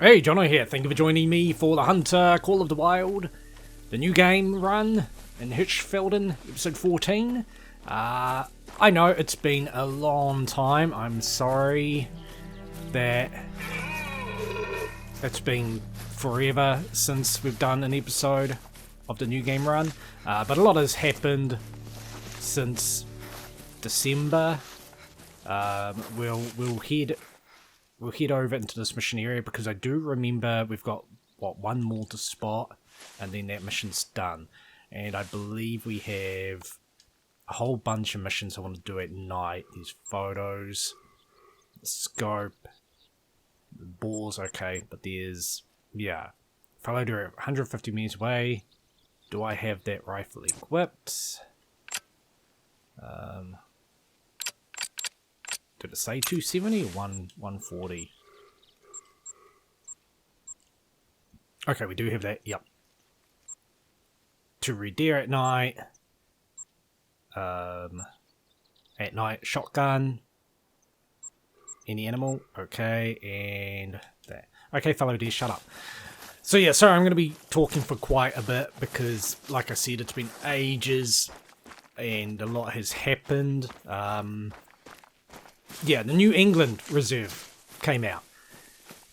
Hey, Jono here. Thank you for joining me for the Hunter Call of the Wild, the new game run in Hirschfelden, episode 14. I know it's been a long time. I'm sorry that it's been forever since we've done an episode of the new game run, but a lot has happened since December. We'll head over into this mission area because I do remember we've got, one more to spot and then that mission's done. And I believe we have a whole bunch of missions I want to do at night. These photos, the scope, the boar's okay, but there's, fellow to 150 meters away. Do I have that rifle equipped? Did it say 270 or 140? Okay, we do have that, yep. To read deer at night. At night, shotgun. Any animal, okay, and that. Okay, fellow deer, shut up. So yeah, sorry, I'm going to be talking for quite a bit because, like I said, it's been ages and a lot has happened. Yeah, the New England Reserve came out.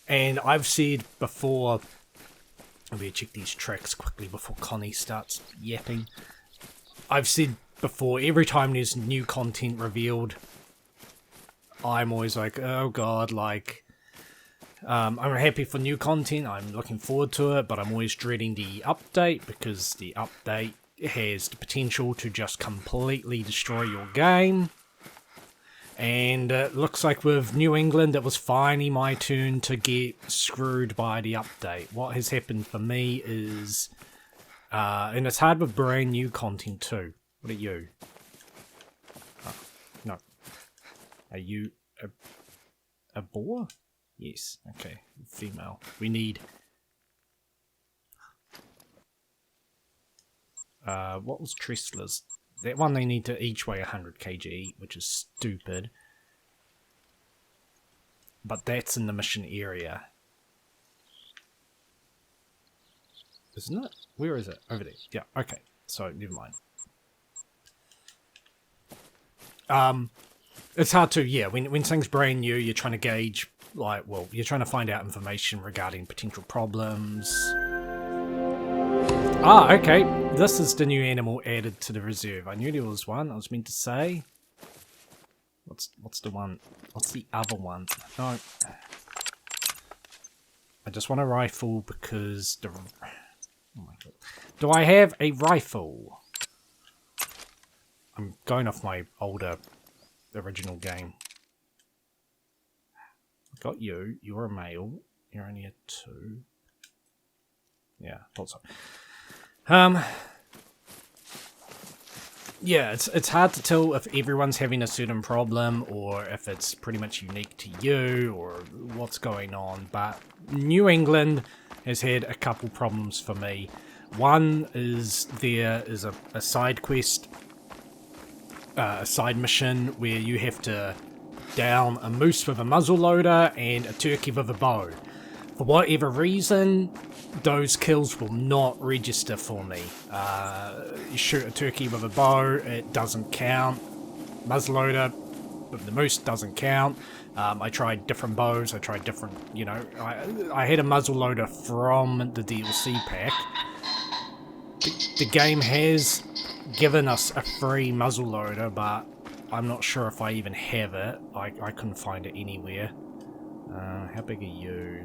And I've said before, I'm going to check these tracks quickly before Conni starts yapping. I've said before, every time there's new content revealed, I'm always like, oh god, like, I'm happy for new content, I'm looking forward to it, but I'm always dreading the update because the update has the potential to just completely destroy your game. And it looks like with New England, it was finally my turn to get screwed by the update. What has happened for me is, and it's hard with brand new content too. What are you? Oh, no. Are you a boar? Yes. Okay. Female. We need. What was Trestler's? That one they need to each weigh 100 kg, which is stupid. But that's in the mission area. Isn't it? Where is it? Over there. Yeah, okay. So, never mind. It's hard to, when things brand new, you're trying to gauge, you're trying to find out information regarding potential problems. Ah, okay. This is the new animal added to the reserve. I knew there was one. I was meant to say. What's the one? What's the other one? No. I just want a rifle because the... Oh my god. Do I have a rifle? I'm going off my older original game. Got you. You're a male. You're only a 2. Yeah, thought so. Yeah, it's hard to tell if everyone's having a certain problem or if it's pretty much unique to you or what's going on, but New England has had a couple problems for me. One is there is a side quest, a side mission where you have to down a moose with a muzzleloader and a turkey with a bow. For whatever reason, those kills will not register for me. You shoot a turkey with a bow, it doesn't count. Muzzleloader with the moose doesn't count. I tried different bows, I tried different, I had a muzzleloader from the DLC pack. The game has given us a free muzzleloader, but I'm not sure if I even have it. I couldn't find it anywhere. How big are you?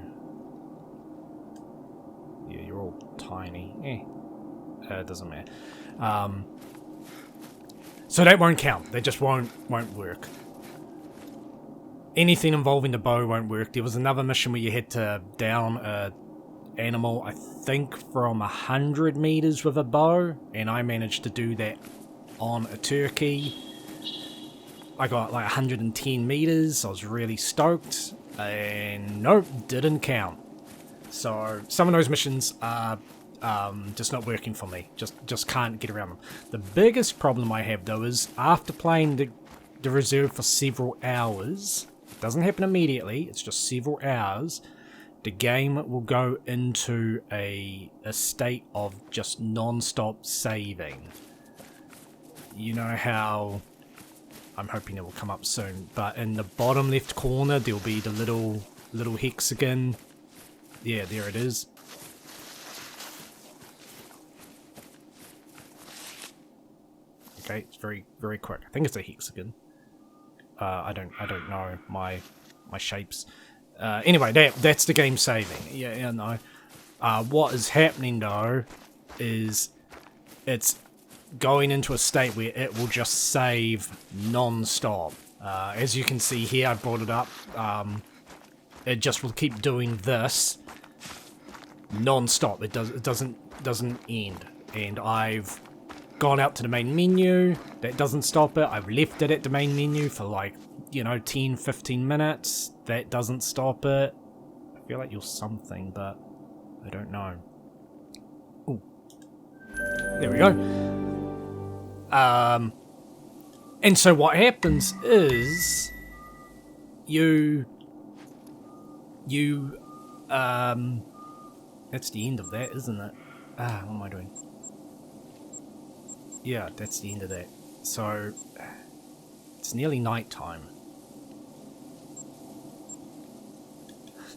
Yeah, you're all tiny. It doesn't matter. So that won't count. That just won't work. Anything involving the bow won't work. There was another mission where you had to down a animal, I think from 100 meters with a bow, and I managed to do that on a turkey. I got like 110 meters. I was really stoked, and nope, didn't count. So some of those missions are just not working for me. Just can't get around them. The biggest problem I have though is after playing the reserve for several hours, it doesn't happen immediately, it's just several hours, the game will go into a state of just non-stop saving. You know how, I'm hoping it will come up soon, but in the bottom left corner there'll be the little hexagon. Yeah, there it is. Okay, it's very, very quick. I think it's a hexagon. I don't know my shapes. Anyway, that's the game saving. Yeah, no. What is happening though is it's going into a state where it will just save non-stop. As you can see here, I brought it up. It just will keep doing this non-stop. It doesn't end. And I've gone out to the main menu. That doesn't stop it. I've left it at the main menu for like, 10-15 minutes. That doesn't stop it. I feel like you're something, but I don't know. Ooh. There we go. And so what happens is that's the end of that, isn't it? What am I doing? Yeah, that's the end of that. So it's nearly night time.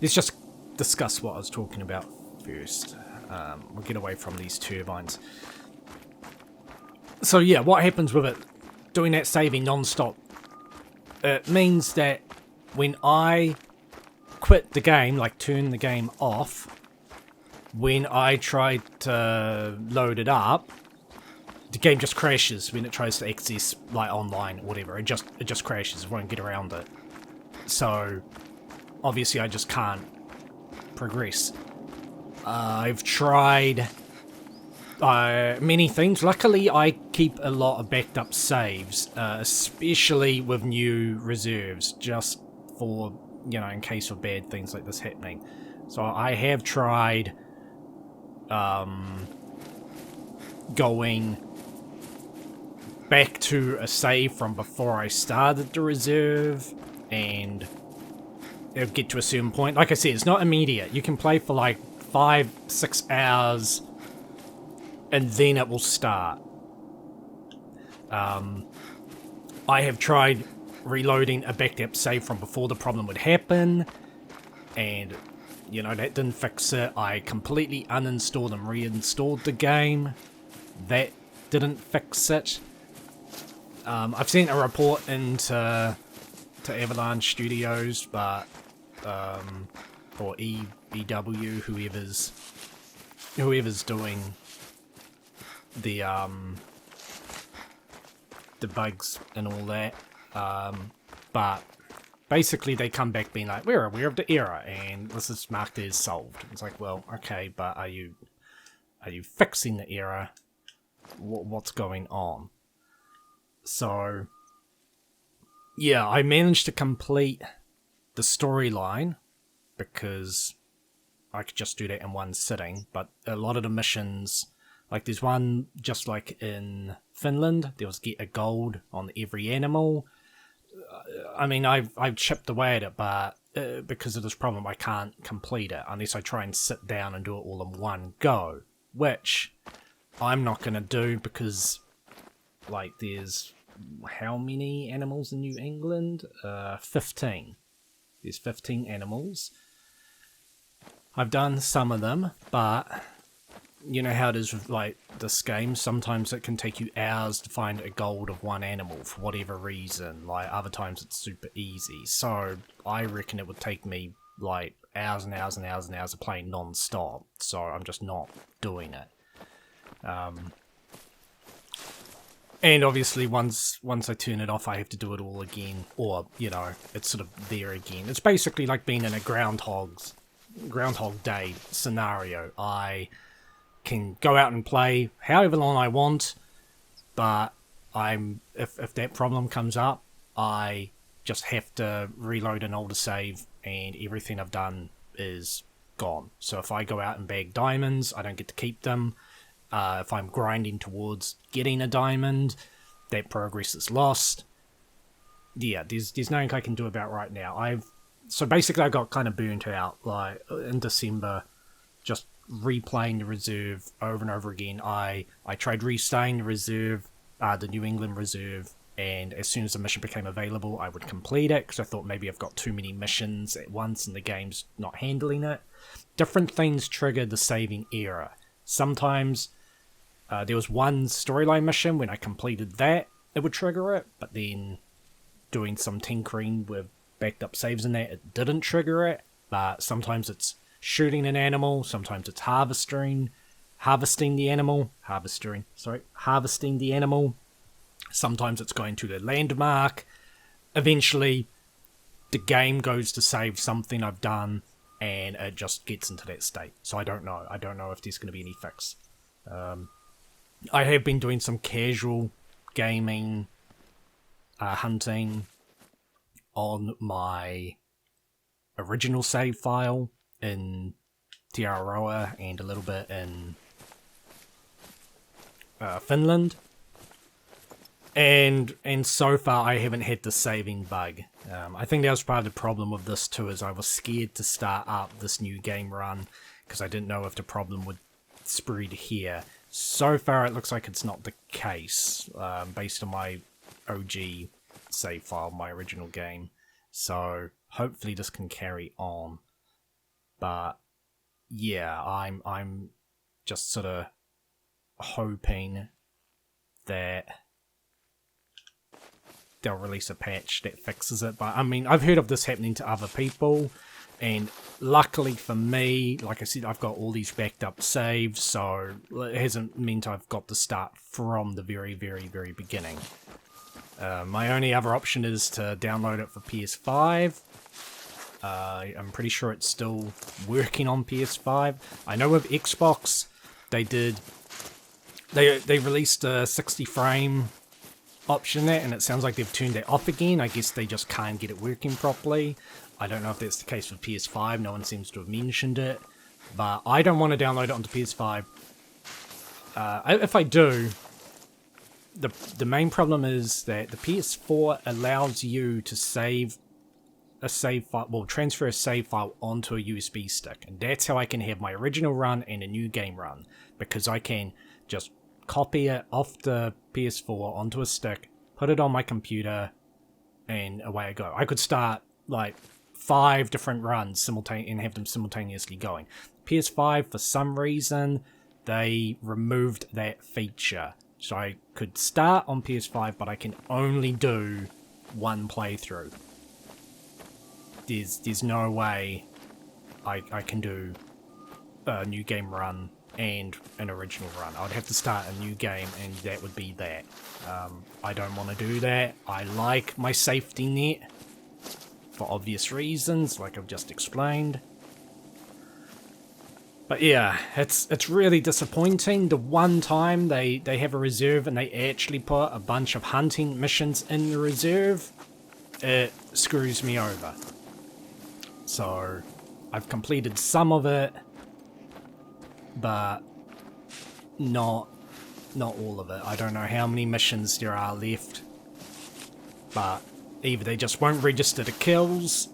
Let's just discuss what I was talking about first. We'll get away from these turbines. So yeah, what happens with it doing that saving non-stop? It means that when I quit the game, like turn the game off, when I try to load it up, the game just crashes when it tries to access like online or whatever. It just crashes. It won't get around it. So obviously I just can't progress. I've tried many things. Luckily I keep a lot of backed up saves, especially with new reserves, just for, in case of bad things like this happening. So I have tried going back to a save from before I started the reserve, and it'll get to a certain point. Like I said, it's not immediate. You can play for like 5-6 hours and then it will start. I have tried reloading a backed up save from before the problem would happen, and that didn't fix it. I completely uninstalled and reinstalled the game. That didn't fix it. I've sent a report into Avalanche Studios, but or EW, whoever's doing the bugs and all that. But basically they come back being like, we're aware of the error and this is marked as solved. It's like, well, okay, but are you fixing the error? What's going on? So yeah, I managed to complete the storyline because I could just do that in one sitting, but a lot of the missions, like there's one just like in Finland, there was get a gold on every animal. I mean, I've chipped away at it, but because of this problem I can't complete it unless I try and sit down and do it all in one go, which I'm not going to do because like there's how many animals in New England? 15. There's 15 animals. I've done some of them, but you know how it is with like this game, sometimes it can take you hours to find a gold of one animal for whatever reason. Like other times it's super easy. So I reckon it would take me like hours and hours and hours and hours of playing non-stop. So I'm just not doing it. And obviously once I turn it off I have to do it all again, or it's sort of there again. It's basically like being in a Groundhog Day scenario. I can go out and play however long I want, but if that problem comes up, I just have to reload an older save and everything I've done is gone. So if I go out and bag diamonds, I don't get to keep them. If I'm grinding towards getting a diamond, that progress is lost. Yeah, there's nothing I can do about right now. I've So basically I got kind of burnt out, like, in December, just replaying the reserve over and over again. I tried restarting the reserve, the New England reserve, and as soon as the mission became available, I would complete it, because I thought maybe I've got too many missions at once and the game's not handling it. Different things triggered the saving error. Sometimes there was one storyline mission, when I completed that, it would trigger it, but then doing some tinkering with backed up saves in that, it didn't trigger it. But sometimes it's shooting an animal, sometimes it's harvesting the animal, sometimes it's going to the landmark. Eventually, the game goes to save something I've done, and it just gets into that state. So I don't know if there's going to be any fix. I have been doing some casual gaming, hunting on my original save file in Aotearoa and a little bit in Finland. And so far I haven't had the saving bug. I think that was part of the problem with this too, is I was scared to start up this new game run because I didn't know if the problem would spread here. So far it looks like it's not the case, based on my OG save file, my original game. So hopefully this can carry on. But yeah, I'm just sort of hoping that they'll release a patch that fixes it. But I mean, I've heard of this happening to other people, and luckily for me, like I said, I've got all these backed up saves, so it hasn't meant I've got to start from the very, very, very beginning. My only other option is to download it for PS5. I'm pretty sure it's still working on PS5. I know with Xbox, they released a 60 frame option there, and it sounds like they've turned that off again. I guess they just can't get it working properly. I don't know if that's the case with PS5. No one seems to have mentioned it, but I don't want to download it onto PS5. If I do, the main problem is that the PS4 allows you to save a save file, well, transfer a save file onto a USB stick, and that's how I can have my original run and a new game run, because I can just copy it off the PS4 onto a stick, put it on my computer, and away I go. I could start like 5 different runs and have them simultaneously going. PS5, for some reason, they removed that feature. So I could start on PS5, but I can only do one playthrough. There's no way I can do a new game run and an original run. I'd have to start a new game, and that would be that. I don't want to do that. I like my safety net for obvious reasons, like I've just explained. But yeah, it's really disappointing. The one time they have a reserve and they actually put a bunch of hunting missions in the reserve, it screws me over. So I've completed some of it, but not all of it. I don't know how many missions there are left, but either they just won't register the kills.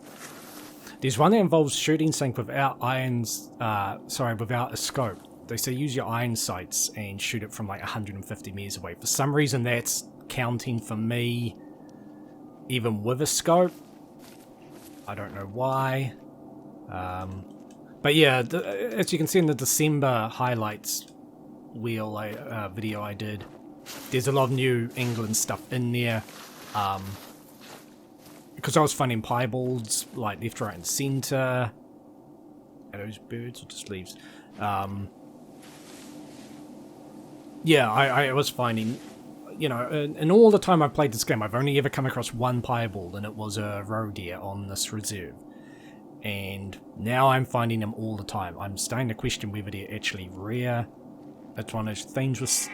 There's one that involves shooting something without without a scope. They say use your iron sights and shoot it from like 150 meters away. For some reason that's counting for me even with a scope. I don't know why. But yeah, as you can see in the December highlights wheel video I did, there's a lot of New England stuff in there. Because I was finding piebalds like left, right, and centre. Are those birds or just leaves? Yeah, I was finding, you know, in all the time I've played this game, I've only ever come across one piebald, and it was a roe deer on this reserve. And now I'm finding them all the time. I'm starting to question whether they're actually rare. It's one of those things with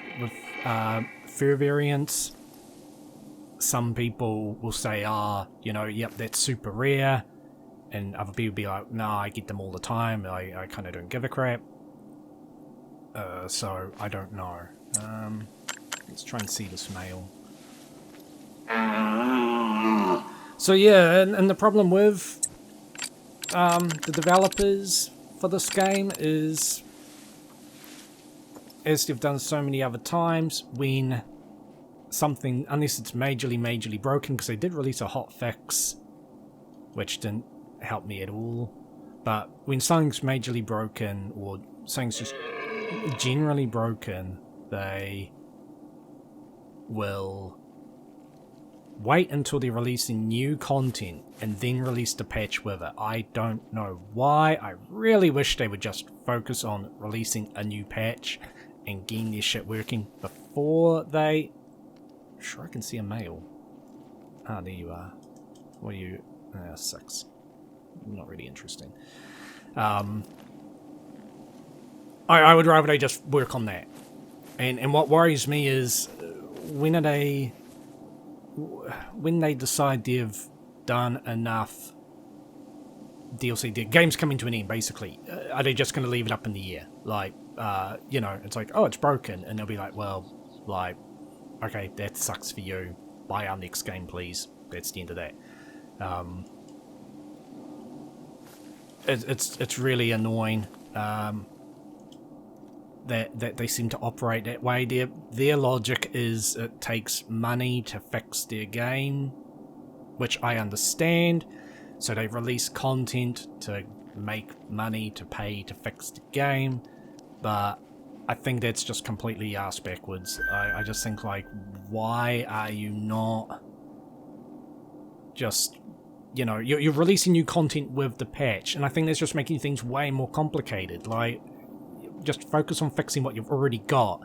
fur variants. Some people will say, you know, yep, that's super rare. And other people be like, nah, I get them all the time. I kind of don't give a crap. So, I don't know. Let's try and see this male. So yeah, and the problem with the developers for this game is, as they've done so many other times, when something, unless it's majorly broken, because they did release a hot fix, which didn't help me at all, but when something's majorly broken, or something's just generally broken, they will wait until they're releasing new content and then release the patch with it. I don't know why. I really wish they would just focus on releasing a new patch and getting their shit working before they... Sure, I can see a male. Ah, there you are. What are you? 6. Not really interesting. I would rather they just work on that. And what worries me is when they decide they've done enough DLC, the game's coming to an end, basically. Are they just going to leave it up in the air? Like, you know, it's like, oh, it's broken. And they'll be like, well, like, okay, that sucks for you. Buy our next game, please. That's the end of that. It's really annoying that they seem to operate that way. Their logic is it takes money to fix their game, which I understand. So they release content to make money, to pay to fix the game. But I think that's just completely ass backwards. I just think, like, why are you not just, you know, you're releasing new content with the patch, and I think that's just making things way more complicated. Like, just focus on fixing what you've already got.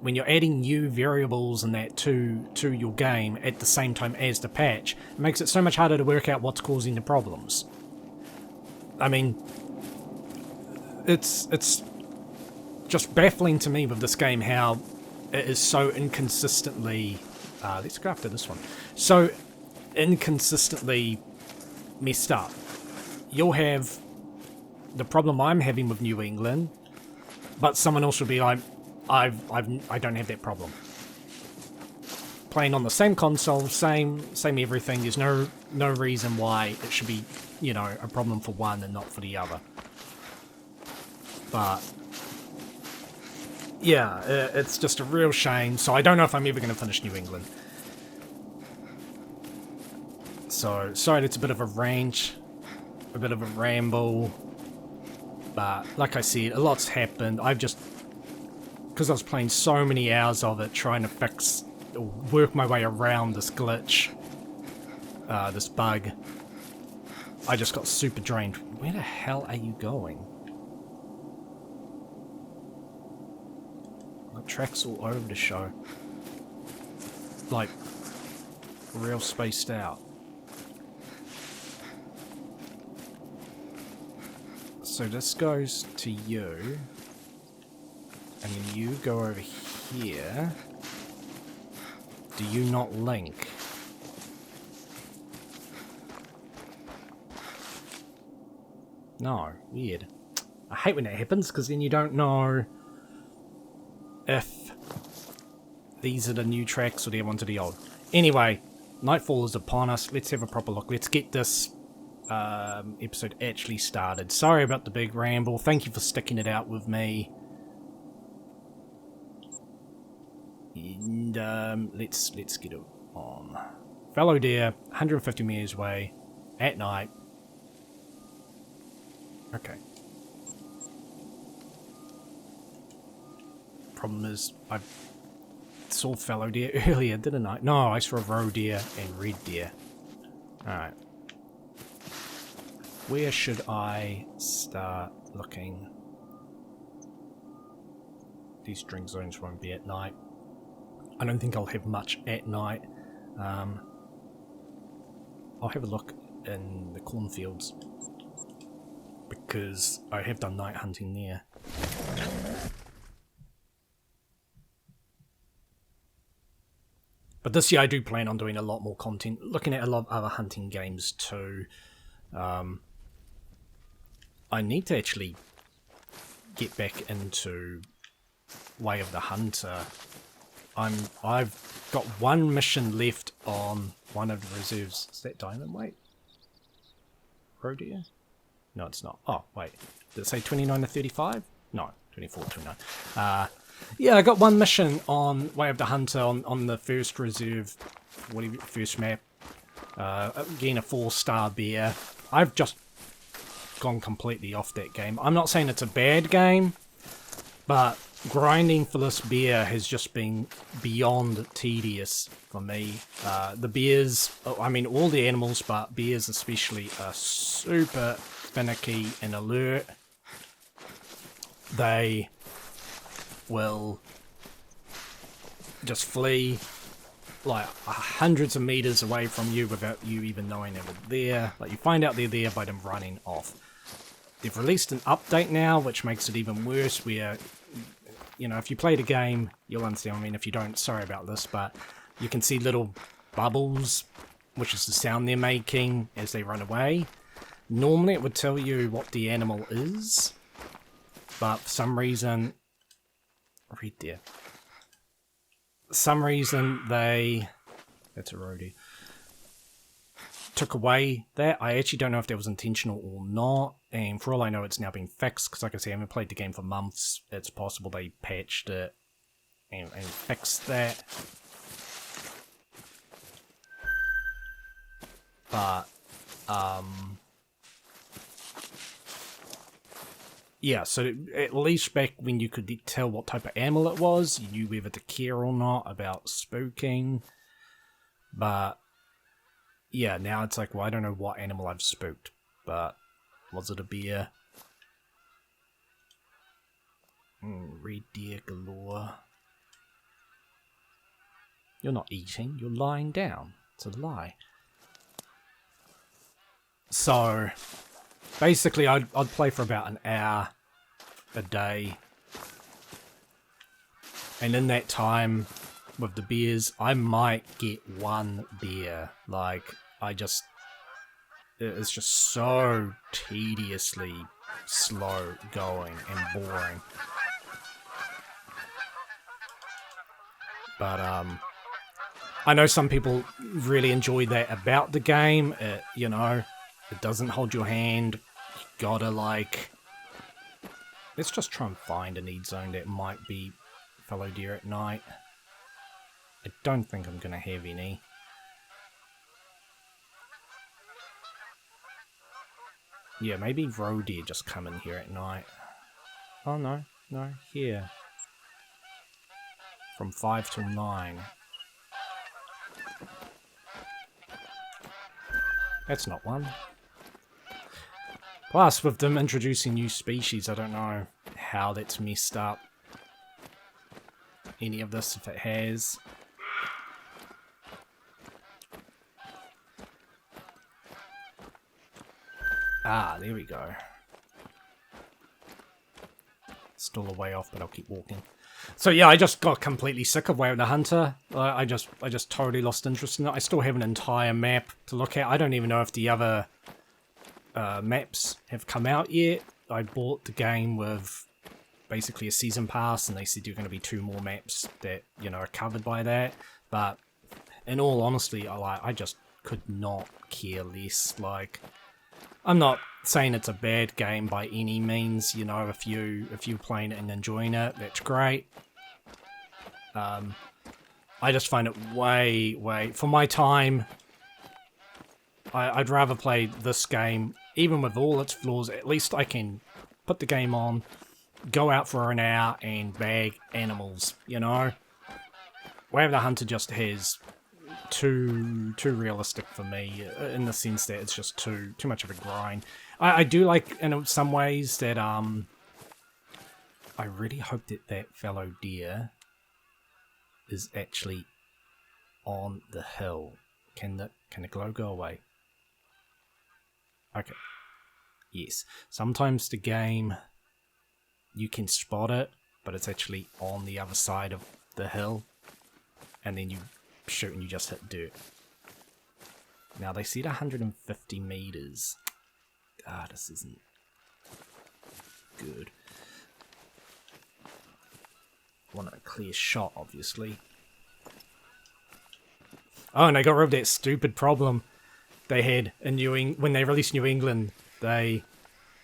When you're adding new variables and that to your game at the same time as the patch, it makes it so much harder to work out what's causing the problems. I mean, it's just baffling to me with this game how it is so inconsistently... let's go after this one. So inconsistently messed up. You'll have the problem I'm having with New England, but someone else will be like, I don't have that problem. Playing on the same console, same everything. There's no reason why it should be, you know, a problem for one and not for the other. But yeah, it's just a real shame. So I don't know if I'm ever going to finish New England. So sorry, it's a bit of a range, a bit of a ramble. But like I said, a lot's happened. I've just, because I was playing so many hours of it, trying to fix, or work my way around this glitch, this bug, I just got super drained. Where the hell are you going? The tracks all over the show. Like, real spaced out. So this goes to you, and then you go over here. Do you not link? No, weird. I hate when that happens, because then you don't know if these are the new tracks or the ones are the old. Anyway, nightfall is upon us. Let's have a proper look. Let's get this episode actually started. Sorry about the big ramble. Thank you for sticking it out with me. And let's get it on. Fallow deer, 150 meters away, at night. Okay. Problem is, I saw fallow deer earlier, didn't I? No, I saw roe deer and red deer. Alright. Where should I start looking? These drink zones won't be at night. I don't think I'll have much at night. I'll have a look in the cornfields, because I have done night hunting there. But this year I do plan on doing a lot more content, looking at a lot of other hunting games too. I need to actually get back into Way of the Hunter. I've got one mission left on one of the reserves. Is that diamond weight? Roe deer? No, it's not. Oh, wait. Did it say 29 to 35? No, 24 to 29. Yeah, I got one mission on Way of the Hunter on the first reserve, whatever, first map. Getting a 4-star beer. I've just gone completely off that game. I'm not saying it's a bad game, but grinding for this beer has just been beyond tedious for me. The beers, I mean all the animals, but beers especially, are super finicky and alert. They will just flee like hundreds of meters away from you without you even knowing they were there. Like, you find out they're there by them running off. They've released an update now, which makes it even worse, where, you know, if you play the game, you'll understand. I mean, if you don't, sorry about this, but you can see little bubbles, which is the sound they're making as they run away. Normally it would tell you what the animal is, but for some reason, right there. For some reason that's a roadie, took away that. I actually don't know if that was intentional or not, and for all I know it's now been fixed, because like I say, I haven't played the game for months. It's possible they patched it and fixed that. But yeah, so at least back when you could tell what type of animal it was, you knew whether to care or not about spooking. But yeah, now it's like, well, I don't know what animal I've spooked, but was it a bear? Red deer galore. You're not eating, you're lying down. It's a lie. So basically, I'd play for about an hour a day. And in that time, with the beers, I might get one beer. Like, it's just so tediously slow going and boring. But, I know some people really enjoy that about the game. You know, it doesn't hold your hand. You gotta, like... Let's just try and find a need zone that might be fallow deer at night. I don't think I'm gonna have any. Yeah, maybe roe deer just come in here at night. Oh no, here. From 5 till 9. That's not one. Plus, with them introducing new species, I don't know how that's messed up any of this, if it has. Ah, there we go. Still a way off, but I'll keep walking. So yeah, I just got completely sick of Way of the Hunter. I just totally lost interest in it. I still have an entire map to look at. I don't even know if the other maps have come out yet. I bought the game with basically a season pass, and they said you're going to be 2 more maps that, you know, are covered by that. But in all honesty, I just could not care less. Like, I'm not saying it's a bad game by any means. You know, if you're playing it and enjoying it, that's great. I just find it way for my time. I'd rather play this game, even with all its flaws. At least I can put the game on, go out for an hour, and bag animals. You know, Way of the Hunter just has too realistic for me, in the sense that it's just too much of a grind. I do like, in some ways, that I really hope that fallow deer is actually on the hill. Can the glow go away? Okay. Yes. Sometimes the game, you can spot it, but it's actually on the other side of the hill, and then you shoot and you just hit dirt. Now they said 150 meters. Ah, this isn't good. Want a clear shot, obviously. Oh, and I got rid of that stupid problem they had in when they released New England. They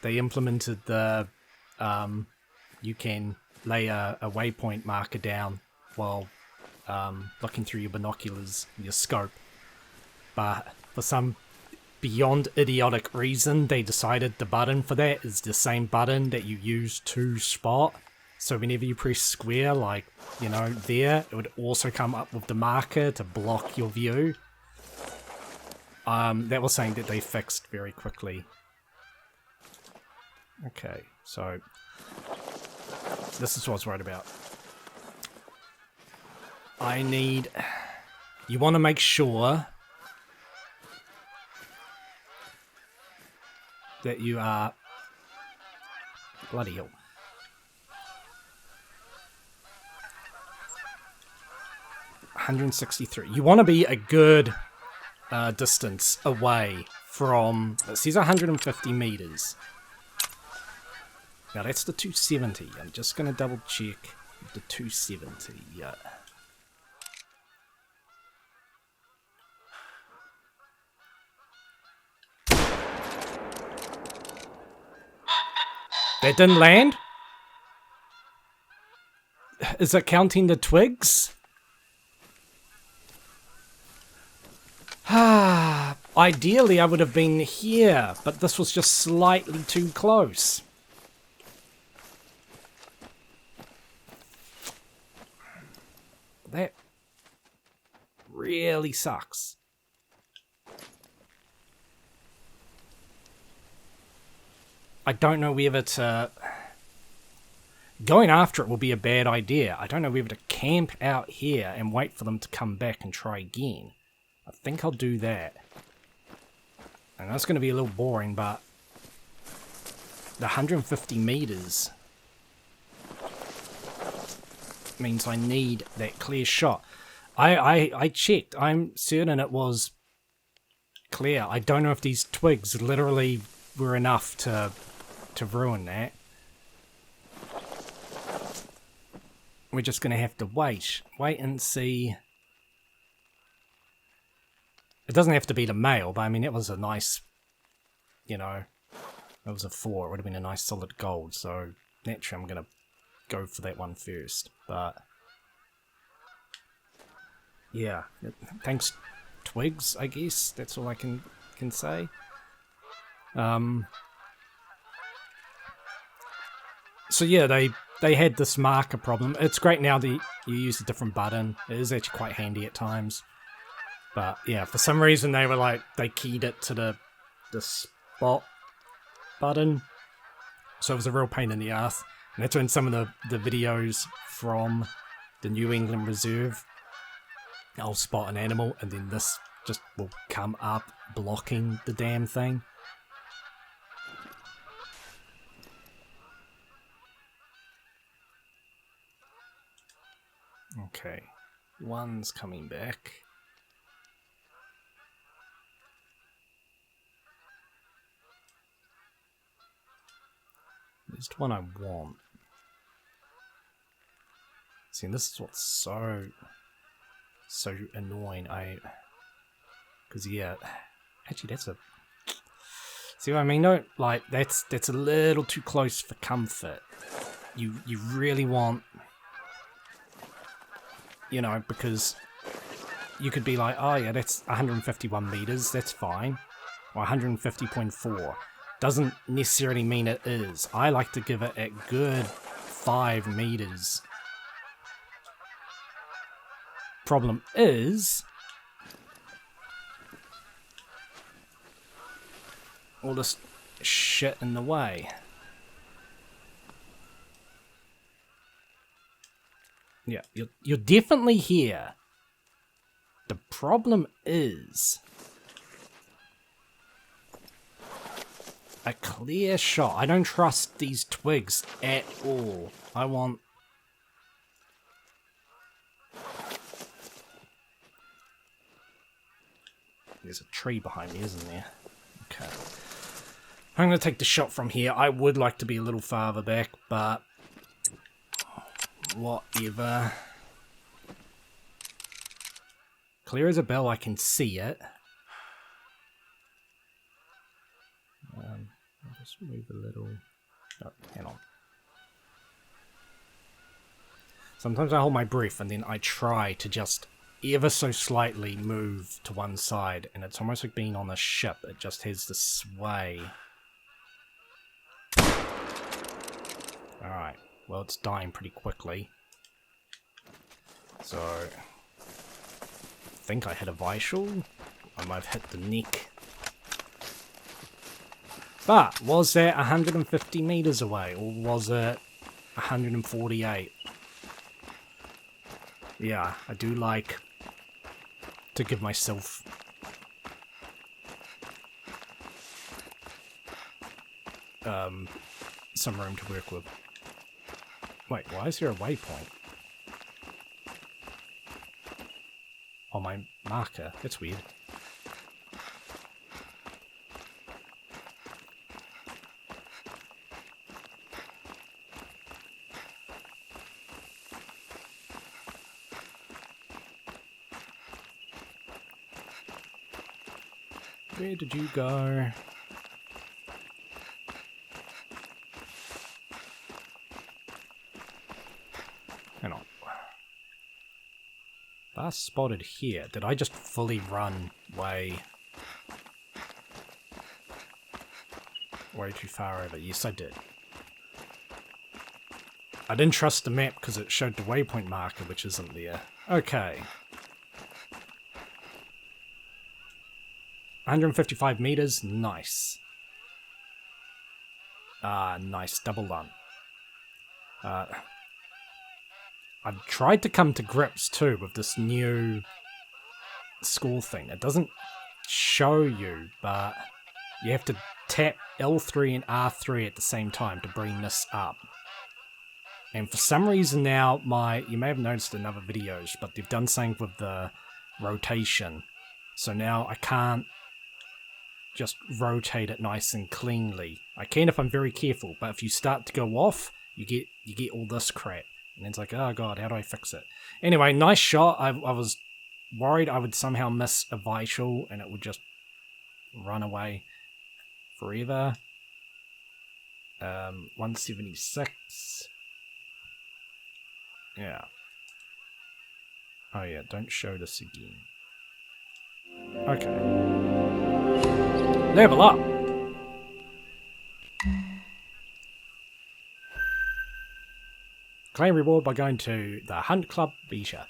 they implemented the you can lay a waypoint marker down while looking through your binoculars, your scope. But for some beyond idiotic reason, they decided the button for that is the same button that you use to spot. So whenever you press square, like, you know, there, it would also come up with the marker to block your view. That was something that they fixed very quickly. Okay, so this is what I was worried about. You want to make sure that you are... Bloody hell. $163. You want to be a good distance away from... It says 150 meters. Now that's the 270. I'm just going to double check the 270. Yeah. That didn't land? Is it counting the twigs? Ideally I would have been here, but this was just slightly too close. That really sucks. I don't know whether to... Going after it will be a bad idea. I don't know whether to camp out here and wait for them to come back and try again. I think I'll do that. And that's going to be a little boring, but... The 150 meters... means I need that clear shot. I checked. I'm certain it was clear. I don't know if these twigs literally were enough to ruin that. We're just going to have to wait and see. It doesn't have to be the male, but I mean, it was a nice, you know, it was a 4. It would have been a nice solid gold, so naturally I'm going to go for that one first. But yeah, thanks twigs, I guess. That's all I can say. So yeah, they had this marker problem. It's great now that you use a different button. It is actually quite handy at times. But yeah, for some reason they were like, they keyed it to the spot button. So it was a real pain in the ass. And that's when some of the videos from the New England Reserve, I'll spot an animal and then this just will come up blocking the damn thing. Okay, one's coming back. There's the one I want. See, and this is what's so annoying. Because yeah, actually that's a... See what I mean? No, like that's a little too close for comfort. You really want... You know, because you could be like, oh yeah, that's 151 meters, that's fine. Or 150.4. Doesn't necessarily mean it is. I like to give it a good 5 meters. Problem is... all this shit in the way. Yeah, you're definitely here. The problem is... a clear shot. I don't trust these twigs at all. I want... There's a tree behind me, isn't there? Okay. I'm going to take the shot from here. I would like to be a little farther back, but... whatever. Clear as a bell, I can see it. Just move a little. Oh, hang on. Sometimes I hold my breath and then I try to just ever so slightly move to one side, and it's almost like being on a ship. It just has this sway. Alright, well, it's dying pretty quickly. So, I think I hit a vital. I might have hit the neck. But, was that 150 meters away, or was it 148? Yeah, I do like to give myself some room to work with. Wait, why is there a waypoint on my marker? That's weird. Where did you go? Hang on. Last spotted here. Did I just fully run way too far over? Yes, I did. I didn't trust the map because it showed the waypoint marker, which isn't there. Okay. 155 meters, nice. Nice, double done. I've tried to come to grips too with this new score thing. It doesn't show you, but you have to tap L3 and R3 at the same time to bring this up. And for some reason now, you may have noticed in other videos, but they've done something with the rotation. So now I can't just rotate it nice and cleanly. I can if I'm very careful, but if you start to go off, you get all this crap. And it's like, oh god, how do I fix it? Anyway, nice shot. I was worried I would somehow miss a vital and it would just run away forever. 176. Yeah. Oh yeah, don't show this again. Okay. Level up! Claim reward by going to the Hunt Club Beta.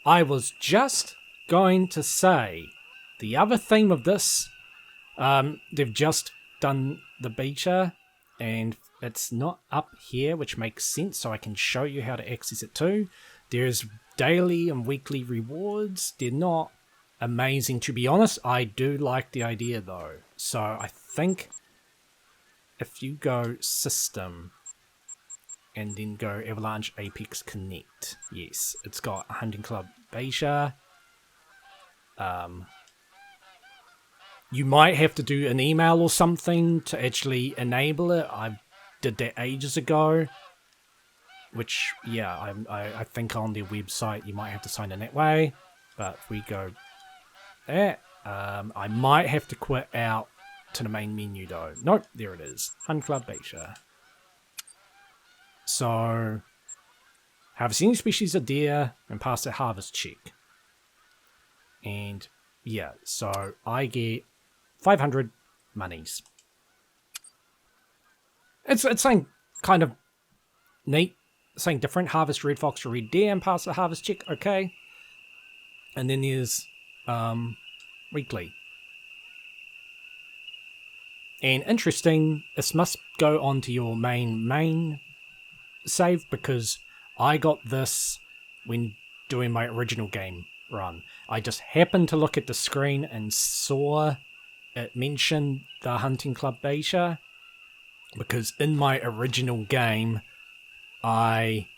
I was just going to say, the other theme of this, they've just done the beta, and it's not up here, which makes sense, so I can show you how to access it too. There's daily and weekly rewards. They're not amazing, to be honest. I do like the idea though. So I think if you go System and then go Avalanche Apex Connect, yes, it's got a Hunting Club Beta. You might have to do an email or something to actually enable it. I did that ages ago. Which, yeah, I think on their website you might have to sign in that way. But if we go there, I might have to quit out to the main menu though. Nope, there it is. Hunt Club Beta. So, harvest any species of deer and pass the harvest check. And, yeah, so I get 500 monies. It's something kind of neat. Something different. Harvest red fox or red deer and pass the harvest check. Okay. And then there's weekly. And interesting, this must go onto your main save, because I got this when doing my original game run. I just happened to look at the screen and saw it mention the Hunting Club Beta, because in my original game I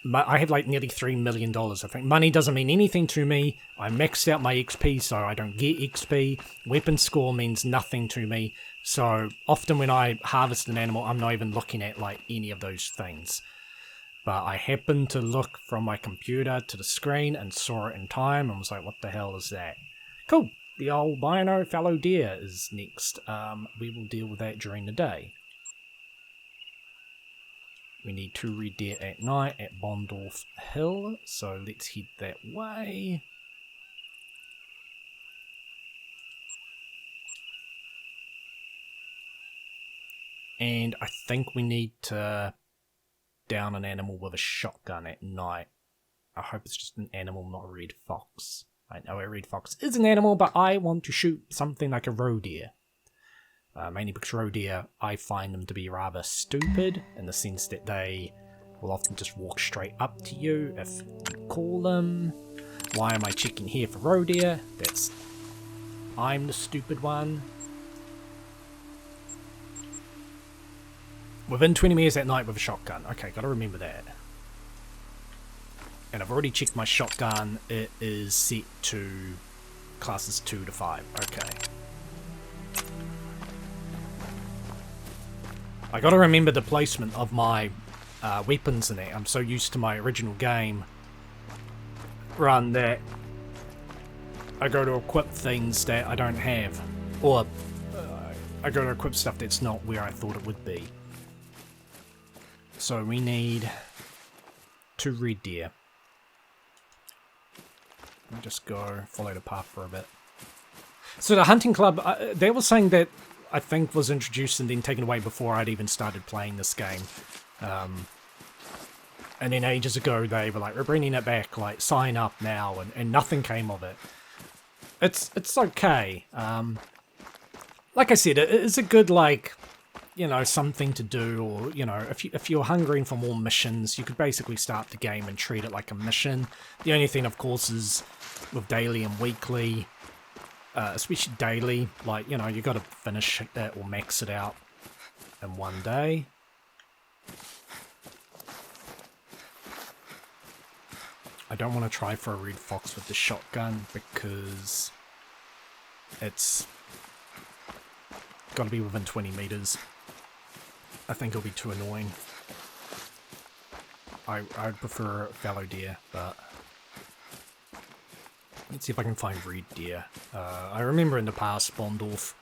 had like nearly $3 million, I think. Money doesn't mean anything to me. I maxed out my XP, so I don't get XP. Weapon score means nothing to me. So often when I harvest an animal, I'm not even looking at like any of those things. But I happened to look from my computer to the screen and saw it in time and was like, what the hell is that? Cool. The albino fallow deer is next. We will deal with that during the day. We need 2 red deer at night at Bondorf Hill, so let's head that way. And I think we need to down an animal with a shotgun at night. I hope it's just an animal, not a red fox. I know a red fox is an animal, but I want to shoot something like a roe deer. Mainly because roe deer, I find them to be rather stupid, in the sense that they will often just walk straight up to you if you call them. Why am I checking here for roe deer? I'm the stupid one. Within 20 meters at night with a shotgun. Okay, gotta remember that. And I've already checked my shotgun. It is set to classes 2 to 5. Okay. I gotta remember the placement of my weapons in it. I'm so used to my original game run that I go to equip things that I don't have. Or I go to equip stuff that's not where I thought it would be. So we need 2 red deer. Let me just go follow the path for a bit. So the hunting club, they were saying that I think was introduced and then taken away before I'd even started playing this game. And then ages ago they were like, we're bringing it back, like sign up now, and nothing came of it. It's okay. Like I said, it's a good, like, you know, something to do, or, you know, if you're hungering for more missions, you could basically start the game and treat it like a mission. The only thing, of course, is with daily and weekly, especially daily, like, you know, you got to finish it or max it out in one day. I don't want to try for a red fox with the shotgun because it's got to be within 20 meters. I think it'll be too annoying. I'd prefer fallow deer, but let's see if I can find red deer. I remember in the past Bondorf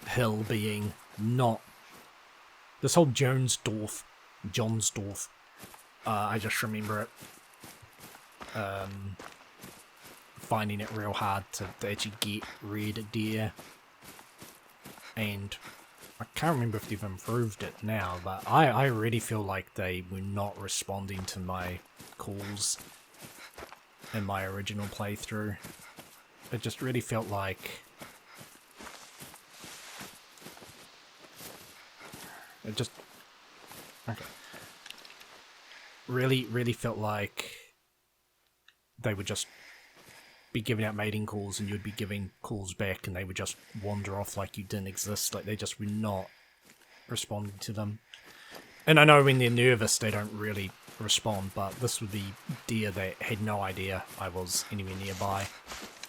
Hill being not this whole Johnsdorf. I just remember it finding it real hard to actually get red deer, and I can't remember if they've improved it now, but I really feel like they were not responding to my calls in my original playthrough. It just really felt like really felt like they would just be giving out mating calls and you'd be giving calls back and they would just wander off like you didn't exist, like they just were not responding to them. And I know when they're nervous they don't really respond, but this would be deer that had no idea I was anywhere nearby.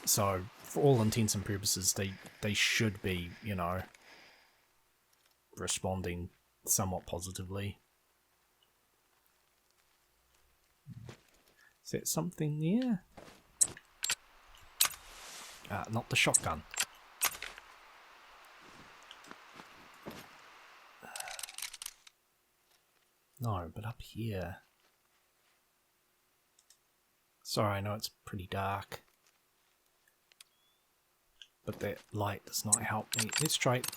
So for all intents and purposes they should be, you know, responding somewhat positively. Is that something there? Not the shotgun. No, but up here. Sorry, I know it's pretty dark. But that light does not help me. Let's try it.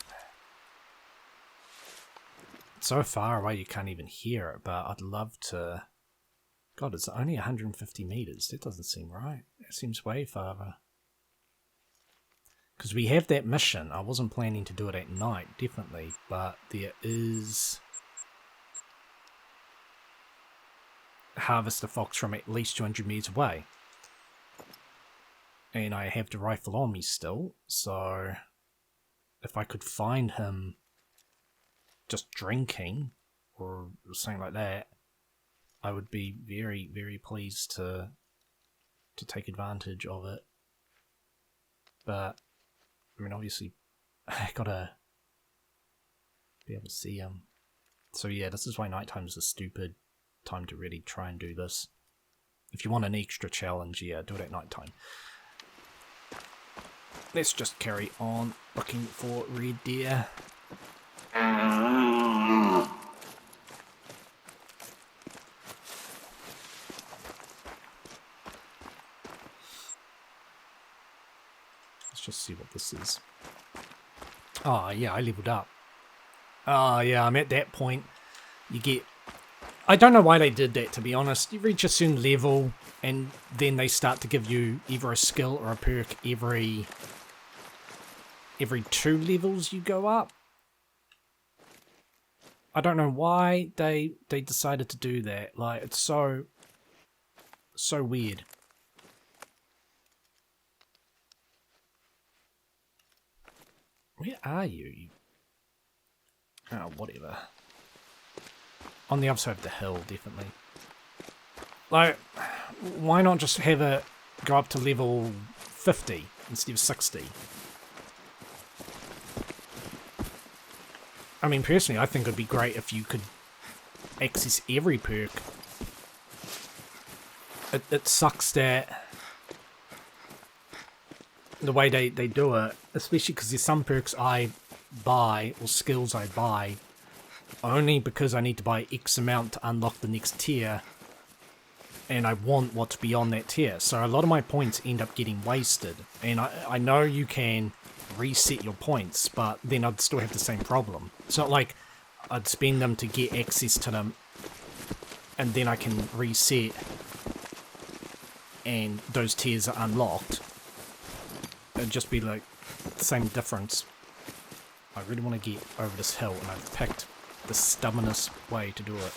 It's so far away you can't even hear it, but I'd love to... God, it's only 150 meters. That doesn't seem right. It seems way farther. Because we have that mission. I wasn't planning to do it at night, definitely. But there is... harvest a fox from at least 200 meters away. And I have the rifle on me still. So if I could find him just drinking or something like that, I would be very, very pleased to take advantage of it. But I mean, obviously, I gotta be able to see him. So yeah, this is why nighttime is a stupid time to really try and do this. If you want an extra challenge, yeah, do it at nighttime. Let's just carry on looking for red deer. Let's just see what this is. Oh, yeah, I leveled up. Oh, yeah, I'm at that point. You get... I don't know why they did that, to be honest. You reach a certain level, and then they start to give you either a skill or a perk every 2 levels you go up. I don't know why they decided to do that. Like, it's so weird. Where are you? Oh, whatever. On the other side of the hill, definitely. Like, why not just have it go up to level 50 instead of 60? I mean, personally, I think it would be great if you could access every perk. It sucks that the way they do it, especially because there's some perks I buy, or skills I buy, only because I need to buy X amount to unlock the next tier, and I want what's beyond that tier. So a lot of my points end up getting wasted. And I know you can reset your points, but then I'd still have the same problem. It's not like I'd spend them to get access to them, and then I can reset, and those tiers are unlocked. It'd just be like the same difference. I really want to get over this hill, and I've picked the stubbornest way to do it.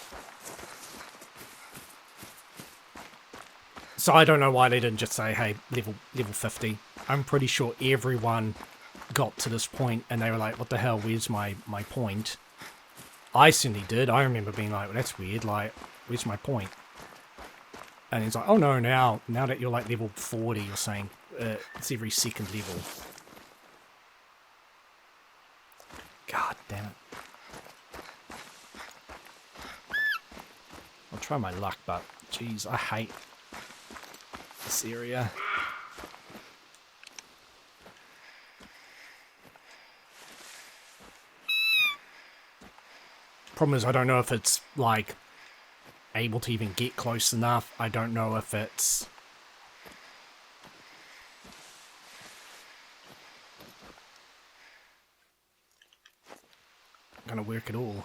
So I don't know why they didn't just say, hey, level 50. I'm pretty sure everyone got to this point and they were like, what the hell, where's my point? I certainly did. I remember being like, well, that's weird, like, where's my point? And he's like, oh no, now that you're like level 40, you're saying it's every second level. God damn it. I'll try my luck, but jeez, I hate this area. Problem is, I don't know if it's like able to even get close enough. I don't know if it's gonna work at all.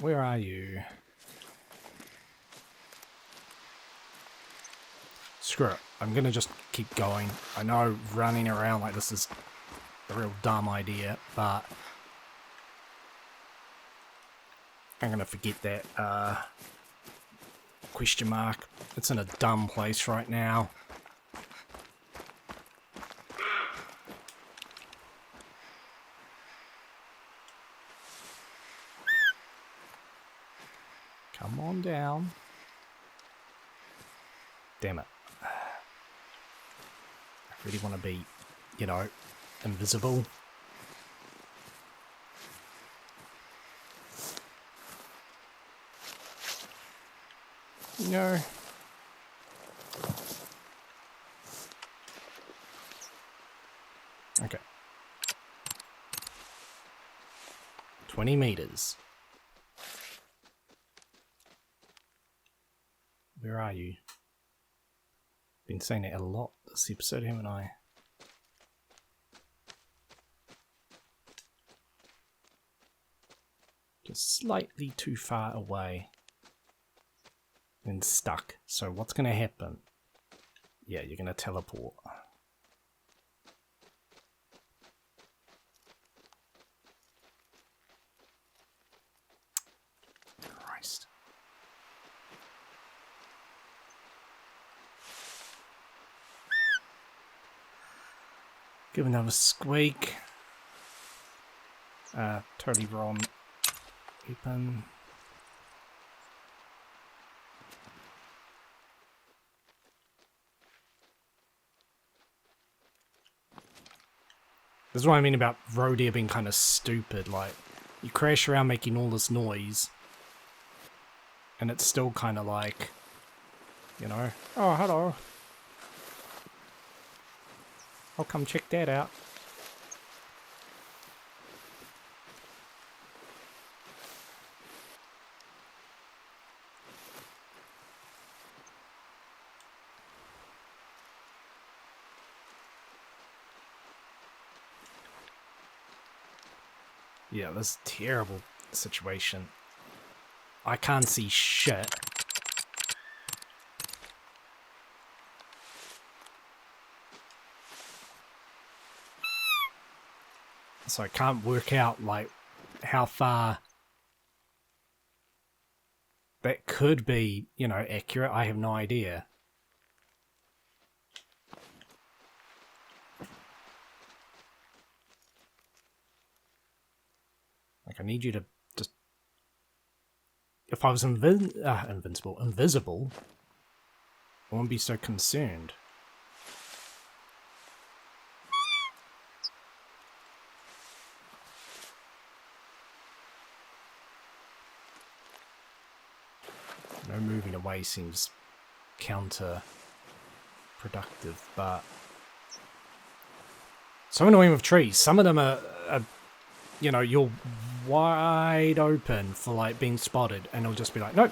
Where are you? Screw it. I'm gonna just keep going. I know running around like this is a real dumb idea, but I'm gonna forget that question mark. It's in a dumb place right now. Come on down. Damn it. I really want to be, you know, invisible. No. Okay. 20 meters. Where are you? Been saying it a lot this episode, haven't I? Just slightly too far away. And stuck. So what's going to happen? Yeah, you're going to teleport. Christ. Give another squeak. Totally wrong. Open. This is what I mean about road air being kind of stupid. Like, you crash around making all this noise, and it's still kind of like, you know, oh, hello. I'll come check that out. Yeah, this is a terrible situation. I can't see shit. So I can't work out, like, how far that could be, you know, accurate. I have no idea. Like, I need you to just... If I was invisible, I wouldn't be so concerned. No, moving away seems counterproductive, but... So annoying with trees. Some of them are you know, you're wide open for, like, being spotted, and it'll just be like, nope,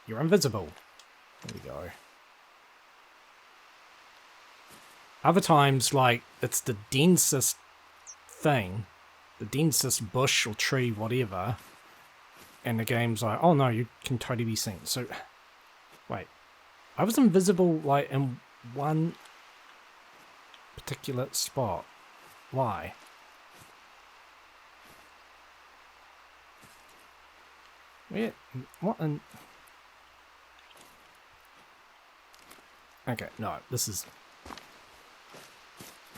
you're invisible. There we go. Other times, like, it's the densest thing, the densest bush or tree, whatever, and the game's like, oh no, you can totally be seen. So, wait, I was invisible, like, in one particular spot. Why? Where? What? Okay, no, this is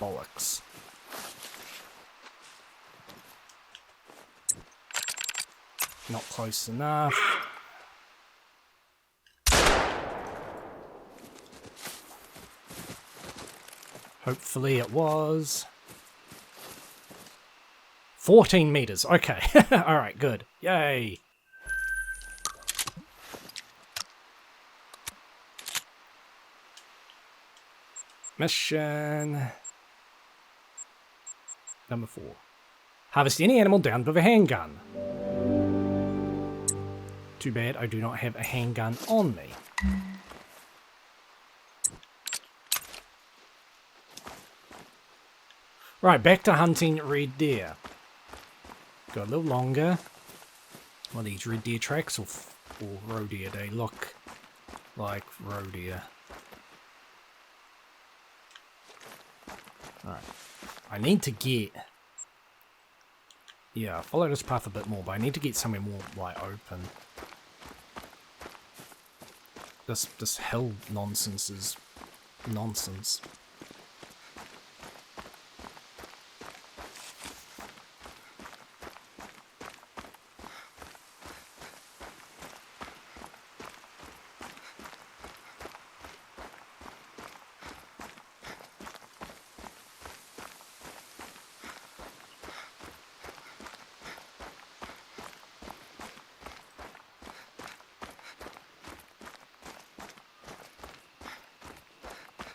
bollocks. Not close enough. Hopefully it was. 14 meters. Okay. Alright, good. Yay. Mission number 4. Harvest any animal down with a handgun. Too bad I do not have a handgun on me. Right, back to hunting red deer. Got a little longer. Well, these red deer tracks or roe deer, they look like roe deer. Alright. I need to get... Yeah, follow this path a bit more, but I need to get somewhere more, like, open. This hill nonsense is nonsense.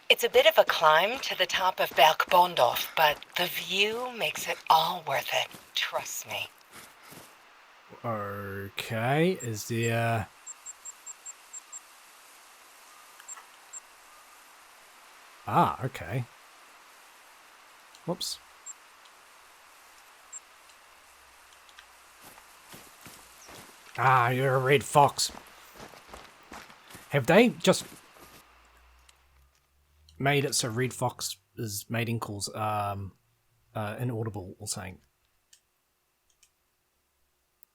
It's a bit of a climb to the top of Bergbondorf, but the view makes it all worth it. Trust me. Okay, is there... Ah, okay. Whoops. Ah, you're a red fox. Have they just made it so red fox's mating calls inaudible or something?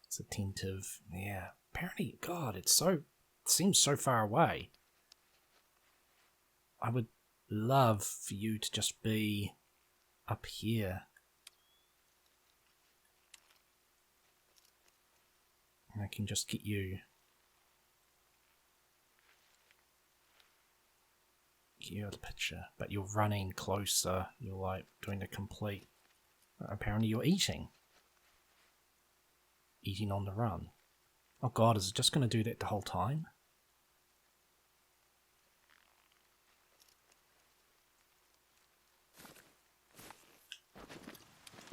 It's attentive. Yeah. Apparently, God, it seems so far away. I would love for you to just be up here. And I can just get you out of the picture. But you're running closer. You're like doing the complete... Apparently you're eating. Eating on the run. Oh God, is it just going to do that the whole time?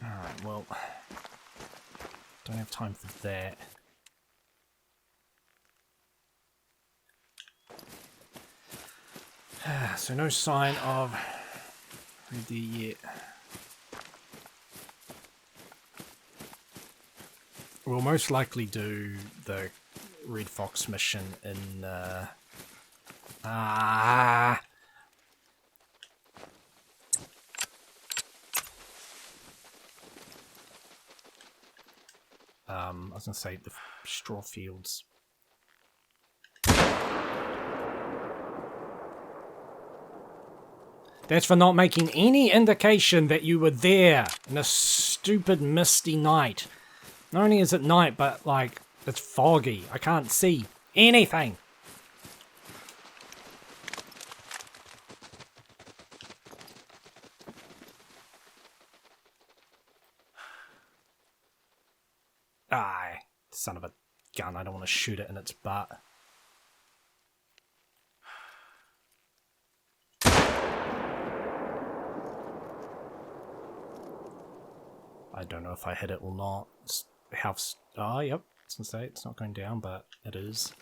Alright, well... Don't have time for that. So no sign of red deer yet. we'll most likely do the Red Fox mission in... I was going to say the straw fields. That's for not making any indication that you were there in a stupid misty night. Not only is it night, but like, it's foggy. I can't see anything. Ah, son of a gun. I don't want to shoot it in its butt. I don't know if I hit it or not. House. Oh, yep. I was gonna say it's not going down, but it is.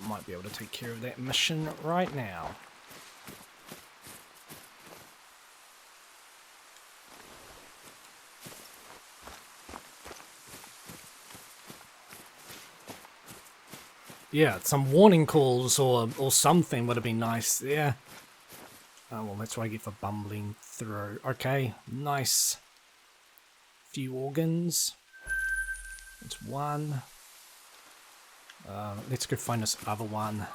Might be able to take care of that mission right now. Yeah, some warning calls or something would have been nice. Yeah. Oh, well, that's what I get for bumbling through. Okay, nice. Few organs. That's one. Let's go find this other one.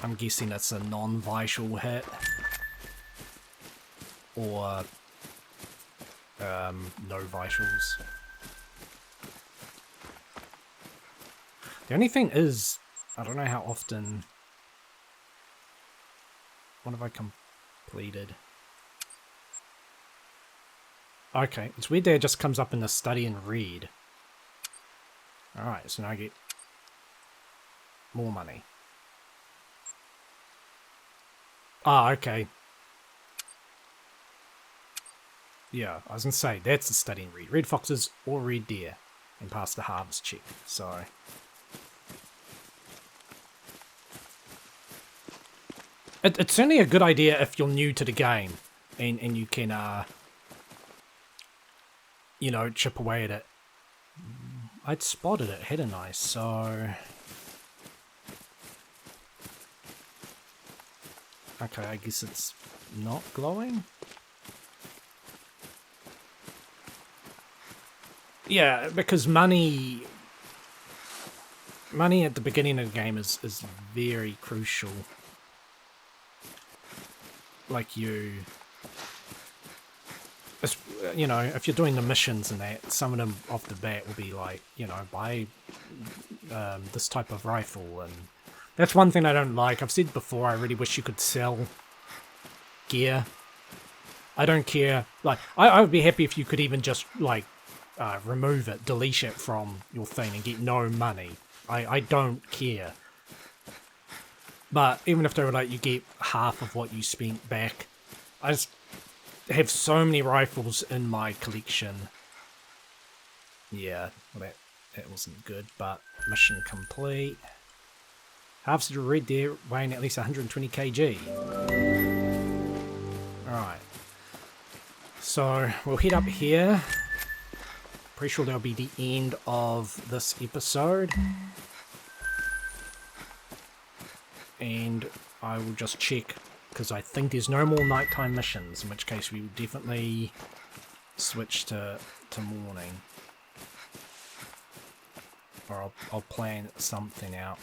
I'm guessing it's a non-vital hit. Or no vitals. The only thing is, I don't know how often... What have I completed? Okay, it's weird that it just comes up in the study and read. Alright, so now I get more money. Ah, okay. Yeah, I was gonna say, that's the study and read. Red foxes or red deer. And pass the harvest check, so... It's certainly a good idea if you're new to the game. And you can, you know, chip away at it. I'd spotted it, hadn't I? So... Okay, I guess it's not glowing? Yeah, because money at the beginning of the game is very crucial. Like you know, if you're doing the missions and that, some of them off the bat will be like, you know, buy this type of rifle, and that's one thing I don't like. I've said before, I really wish you could sell gear. I don't care. Like, I would be happy if you could even just, like, remove it, delete it from your thing and get no money. I don't care. But even if they were like, you get half of what you spent back, I just have so many rifles in my collection. Yeah, well, that wasn't good, but mission complete. Harvested a red deer weighing at least 120 kg. Alright. So, we'll head up here. Pretty sure that'll be the end of this episode. And I will just check, because I think there's no more nighttime missions, in which case we will definitely switch to morning. Or I'll plan something out.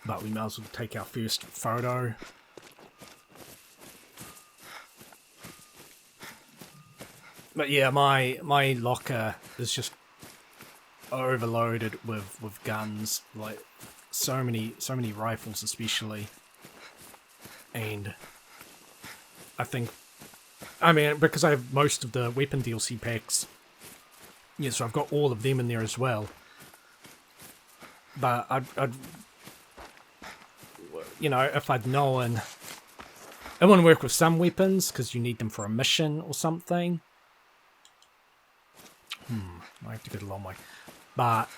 But we might as well take our first photo. But yeah, my locker is just overloaded with guns, like so many rifles especially. And I mean, because I have most of the weapon DLC packs, yeah, so I've got all of them in there as well. But I'd you know, if I'd known, it wouldn't work with some weapons because you need them for a mission or something. I have to get a long way. But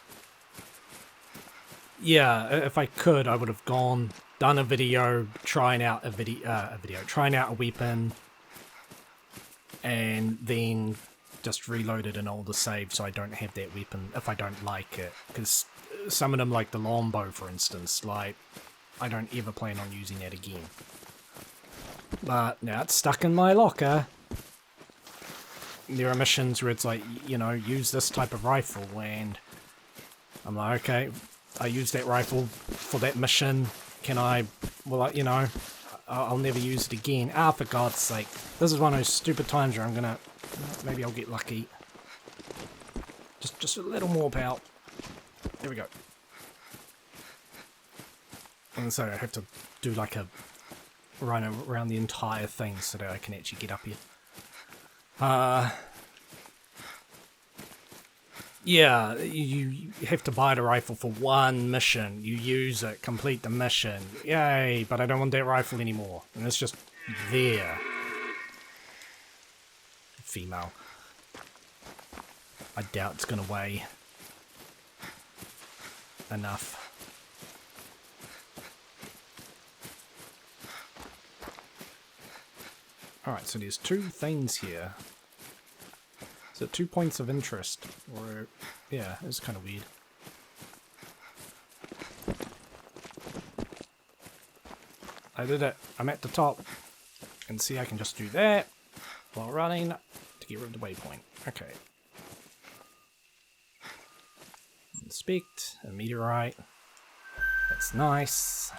yeah, if I could, I would have gone done a video trying out trying out a weapon, and then just reloaded an older save so I don't have that weapon if I don't like it. Because some of them, like the longbow, for instance, like I don't ever plan on using that again. But now it's stuck in my locker. There are missions where it's like, you know, use this type of rifle, and I'm like, okay, I used that rifle for that mission. Can I, well, you know, I'll never use it again. Ah, for God's sake. This is one of those stupid times where I'm gonna, maybe I'll get lucky. Just a little more, pal. There we go. And so I have to do like a run around the entire thing so that I can actually get up here. Yeah, you have to buy the rifle for one mission. You use it, complete the mission. Yay, but I don't want that rifle anymore. And it's just there. Female. I doubt it's gonna weigh enough. Alright, so there's two things here. So 2 points of interest, or yeah, it's kind of weird. I did it. I'm at the top. And see, I can just do that while running to get rid of the waypoint. Okay. Inspect a meteorite. That's nice.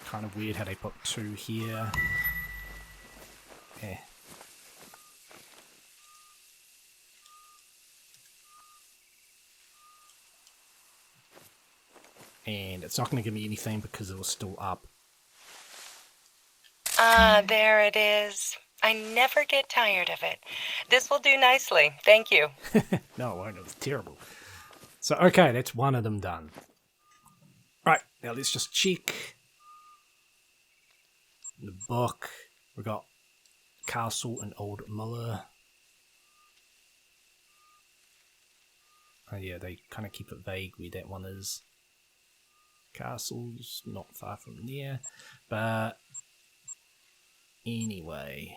Kind of weird how they put 2 here. Eh. And it's not going to give me anything because it was still up. Ah, there it is. I never get tired of it. This will do nicely. Thank you. No, it won't. It was terrible. So, okay, that's one of them done. Right, now let's just check. In the book, we got Castle and Old Miller. Oh yeah, they kind of keep it vague where that one is. Castle's not far from there, but anyway.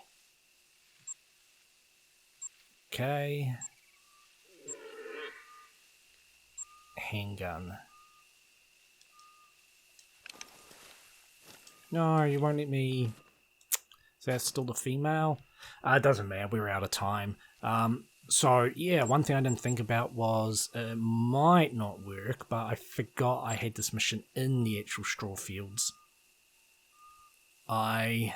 Okay. Handgun. No, you won't let me. Is that still the female? It doesn't matter, we're out of time. So, yeah, one thing I didn't think about was it might not work, but I forgot I had this mission in the actual straw fields. I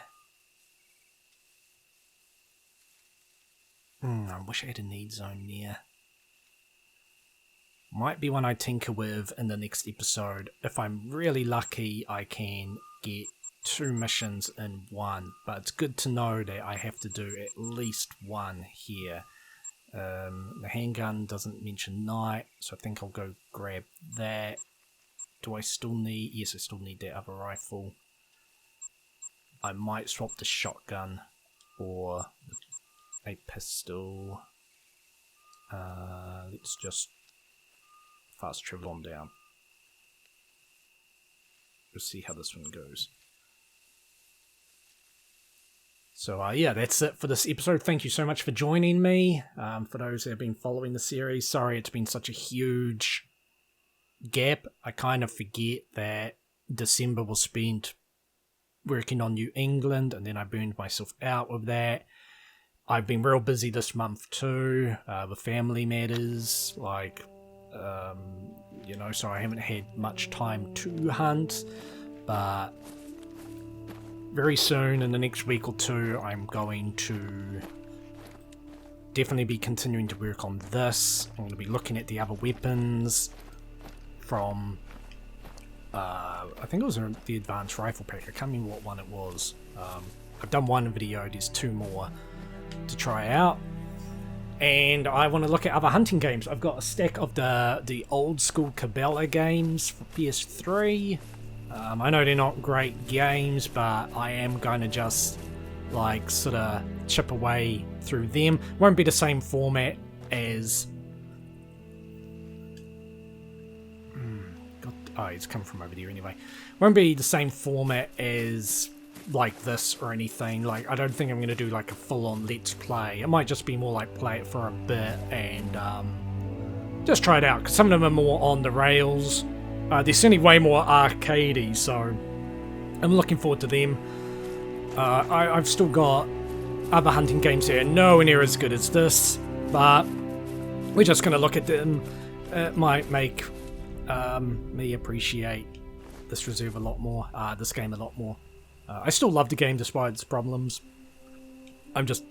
wish I had a need zone there. Might be one I tinker with in the next episode. If I'm really lucky, I can get 2 missions in one, but it's good to know that I have to do at least one here. The handgun doesn't mention night, so I think I'll go grab that. Do I still need... Yes, I still need that other rifle. I might swap the shotgun for a pistol. Let's just fast travel on down. We'll see how this one goes. So, yeah, that's it for this episode. Thank you so much for joining me. For those who have been following the series, sorry it's been such a huge gap. I kind of forget that December was spent working on New England, and then I burned myself out with that. I've been real busy this month too, with family matters, like, you know, so I haven't had much time to hunt, but very soon, in the next week or two, I'm going to definitely be continuing to work on this. I'm going to be looking at the other weapons from, I think it was the Advanced Rifle Pack. I can't remember what one it was. I've done one video, there's 2 more to try out. And I want to look at other hunting games. I've got a stack of the old school Cabela games for PS3. I know they're not great games, but I am going to just, like, sort of chip away through them. Won't be the same format as... God, Oh, it's come from over there anyway. Won't be the same format as like this or anything. Like, I don't think I'm going to do like a full-on let's play. It might just be more like play it for a bit and just try it out, because some of them are more on the rails. They're certainly way more arcadey, so I'm looking forward to them. I've still got other hunting games here, nowhere near as good as this, but we're just going to look at them. It might make me appreciate this reserve a lot more, this game a lot more. I still love the game despite its problems. I'm just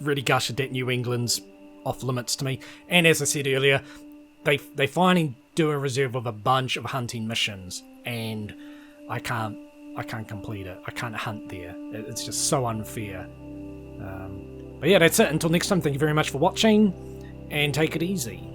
really gushed that New England's off limits to me. And as I said earlier, they finally do a reserve with a bunch of hunting missions, and I can't complete it. I can't hunt there. It's just so unfair. But yeah, that's it. Until next time, thank you very much for watching, and take it easy.